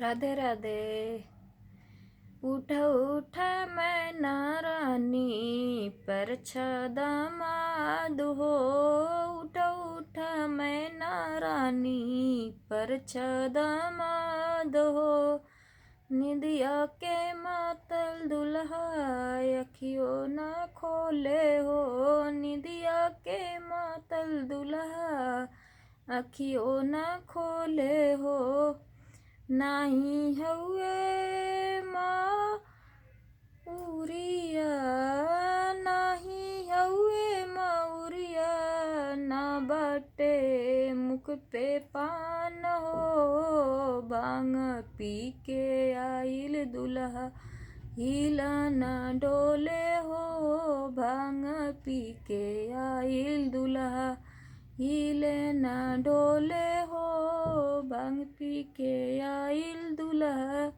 राधे राधे। उठ उठ मैना रानी पर दामाद हो। उठ उठ मैना रानी पर दामाद हो। निदिया के मातल दुल्हा अखियों न खोले हो। निदिया के मातल दुल्हा अखियों न खोले हो। नाही हउए माँ उरिया, नाही हउए मौरिया, ना बाटे मुख पे पान हो। भांग पी के आइल दुल्हा हिला ना डोले हो। भांग पी के आइल दुल्हा हिले ना डोले हो। भांग पी के आइल दुल्हा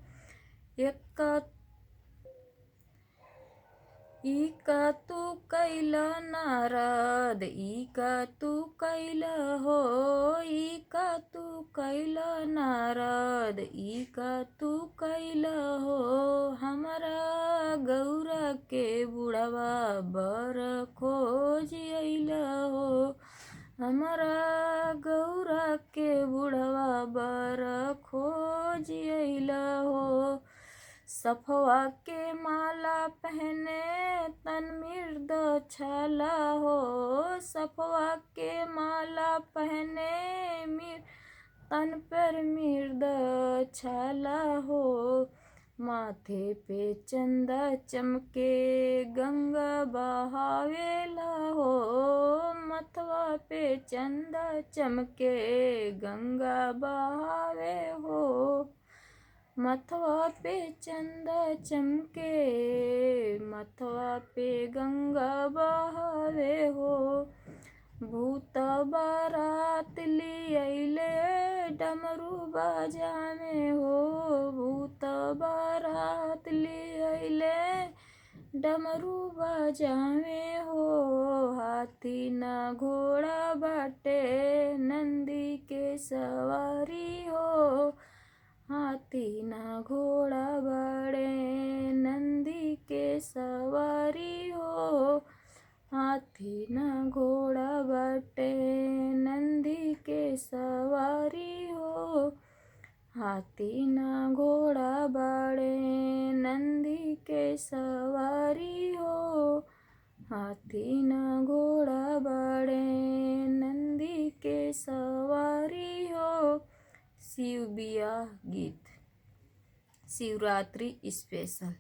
इका तू कैला नारद, इका तू कैला हो। इका तू कैला नारद, इका तू कैला हो। हमारा गौरा के बुढ़वा बर खोज अइला हो। हमारा गौरा के बुढ़वा बर खोज अइला हो। सफवा के माला पहने तन मृद छाला हो। सफवा के माला पहने तन पर मृद छाला हो। माथे पे चंदा चमके गंगा बहावेला हो। मथवा पे चंदा चमके गंगा बहावे हो। मथवा पे चंदा चमके मथवा पे गंगा बहावे हो। भूत बारात ली अइले डमरू बजावे हो। भूत बारात ली अइले डमरू बजावे हो। हाथी ना घोड़ा बाटे नंदी के सवारी हो। हाथी ना घोड़ा बाड़े नंदी के सवारी हो। हाथी ना घोड़ा बाटे नंदी के सवारी हो। हाथी ना घोड़ा बाड़े नंदी के सवारी हो। हाथी ना घोड़ा बाड़े नंदी के सवारी हो। शिव बियाह गीत शिवरात्रि स्पेशल।